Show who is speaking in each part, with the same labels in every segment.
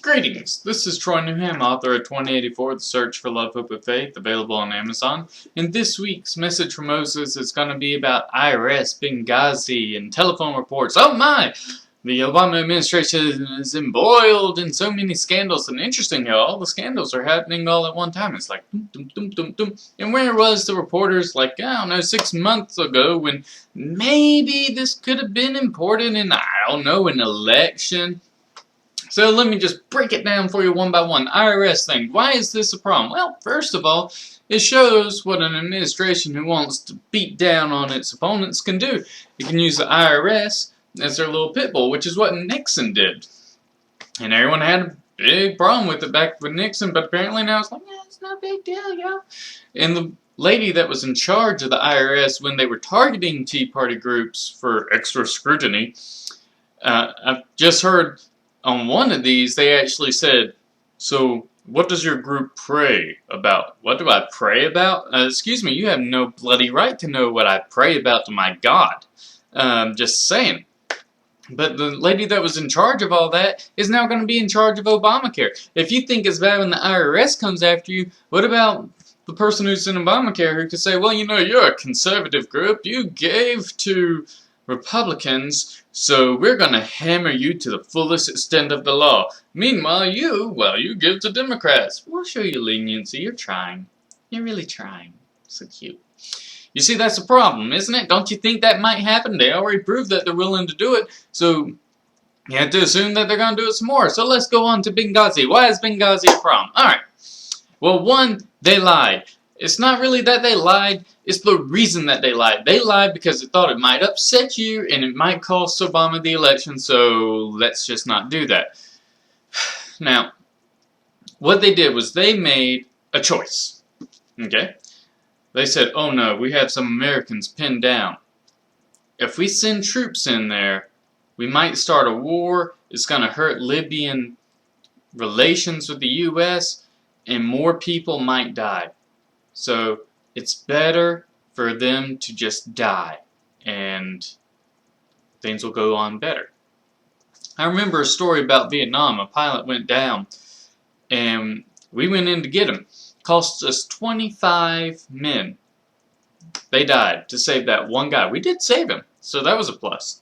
Speaker 1: Greetings, this is Troy Newham, author of 2084, The Search for Love, Hope, and Faith, available on Amazon. And this week's message from Moses is going to be about IRS Benghazi and telephone reports. Oh my! The Obama administration is embroiled in so many scandals, and interesting how all the scandals are happening all at one time. It's like, dum, dum, dum, dum, dum. And where was the reporters like, I don't know, 6 months ago when maybe this could have been important in, I don't know, an election? So let me just break it down for you one by one. IRS thing. Why is this a problem? Well, first of all, it shows what an administration who wants to beat down on its opponents can do. You can use the IRS as their little pit bull, which is what Nixon did. And everyone had a big problem with it back with Nixon, but apparently now it's like, yeah, it's no big deal, yo. And the lady that was in charge of the IRS when they were targeting Tea Party groups for extra scrutiny, I've just heard on one of these, they actually said, so what does your group pray about? What do I pray about? Excuse me, you have no bloody right to know what I pray about to my God. Just saying. But the lady that was in charge of all that is now going to be in charge of Obamacare. If you think it's bad when the IRS comes after you, what about the person who's in Obamacare who could say, well, you know, you're a conservative group, you gave to Republicans, so we're going to hammer you to the fullest extent of the law. Meanwhile, you give to Democrats. We'll show you leniency. You're trying. You're really trying. So cute. You see, that's a problem, isn't it? Don't you think that might happen? They already proved that they're willing to do it, so you have to assume that they're going to do it some more. So let's go on to Benghazi. Why is Benghazi a problem? Alright. Well, one, they lied. It's not really that they lied, it's the reason that they lied. They lied because they thought it might upset you and it might cost Obama the election, so let's just not do that. Now, what they did was they made a choice. Okay? They said, oh no, we have some Americans pinned down. If we send troops in there, we might start a war, it's going to hurt Libyan relations with the U.S., and more people might die. So it's better for them to just die, and things will go on better. I remember a story about Vietnam. A pilot went down, and we went in to get him. Cost us 25 men. They died to save that one guy. We did save him, so that was a plus.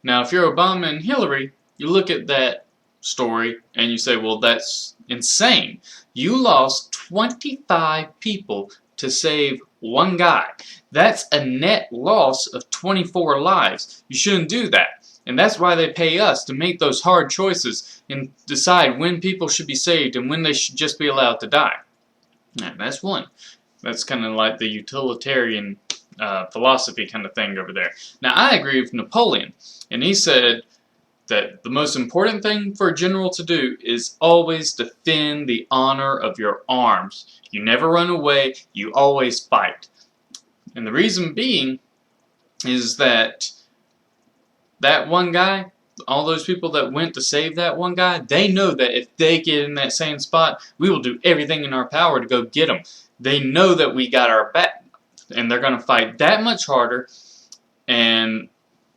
Speaker 1: Now, if you're Obama and Hillary, you look at that story and you say, well, that's insane. You lost 25 people to save one guy. That's a net loss of 24 lives. You shouldn't do that. And that's why they pay us to make those hard choices and decide when people should be saved and when they should just be allowed to die. Now, that's one. That's kind of like the utilitarian philosophy kind of thing over there. Now, I agree with Napoleon, and he said that the most important thing for a general to do is always defend the honor of your arms. You never run away, you always fight. And the reason being is that that one guy, all those people that went to save that one guy, they know that if they get in that same spot, we will do everything in our power to go get them. They know that we got our back, and they're going to fight that much harder, and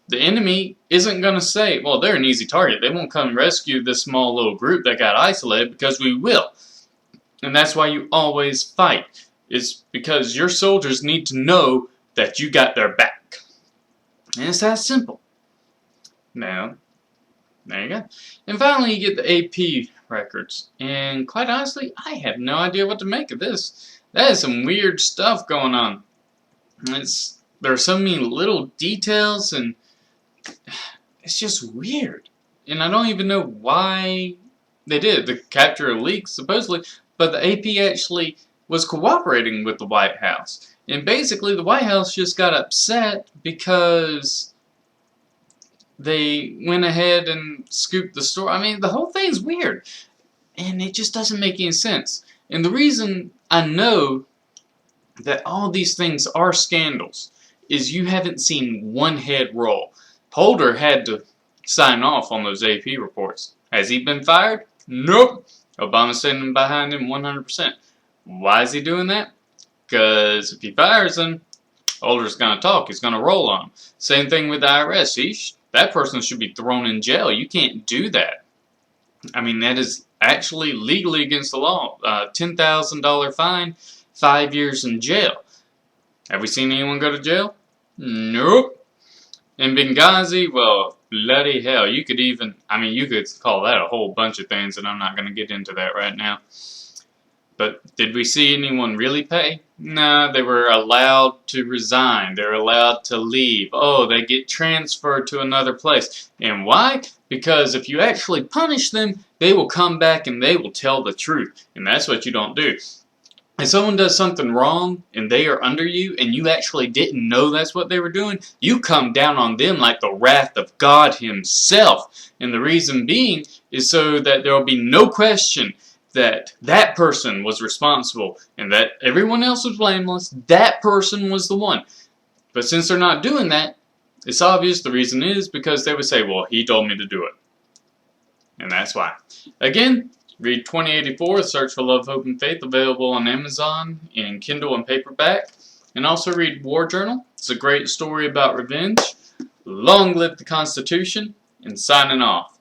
Speaker 1: the enemy isn't going to say, well, they're an easy target. They won't come rescue this small little group that got isolated, because we will. And that's why you always fight. It's because your soldiers need to know that you got their back. And it's that simple. Now, there you go. And finally, you get the AP records. And quite honestly, I have no idea what to make of this. That is some weird stuff going on. There are so many little details, and it's just weird. And I don't even know why they did it. The capture of leaks, supposedly, but the AP actually was cooperating with the White House. And basically, the White House just got upset because they went ahead and scooped the story. I mean, the whole thing's weird. And it just doesn't make any sense. And the reason I know that all these things are scandals is you haven't seen one head roll. Holder had to sign off on those AP reports. Has he been fired? Nope. Obama's standing behind him 100%. Why is he doing that? Because if he fires him, Holder's going to talk. He's going to roll on him. Same thing with the IRS. That person should be thrown in jail. You can't do that. I mean, that is actually legally against the law. $10,000 fine, 5 years in jail. Have we seen anyone go to jail? Nope. In Benghazi, well, bloody hell, you could call that a whole bunch of things, and I'm not going to get into that right now. But did we see anyone really pay? Nah, they were allowed to resign. They're allowed to leave. Oh, they get transferred to another place. And why? Because if you actually punish them, they will come back and they will tell the truth. And that's what you don't do. If someone does something wrong and they are under you and you actually didn't know that's what they were doing, you come down on them like the wrath of God Himself. And the reason being is so that there will be no question that that person was responsible and that everyone else was blameless. That person was the one. But since they're not doing that, it's obvious the reason is because they would say, well, he told me to do it. And that's why. Again, read 2084, Search for Love, Hope, and Faith, available on Amazon in Kindle and paperback. And also read War Journal. It's a great story about revenge. Long live the Constitution, and signing off.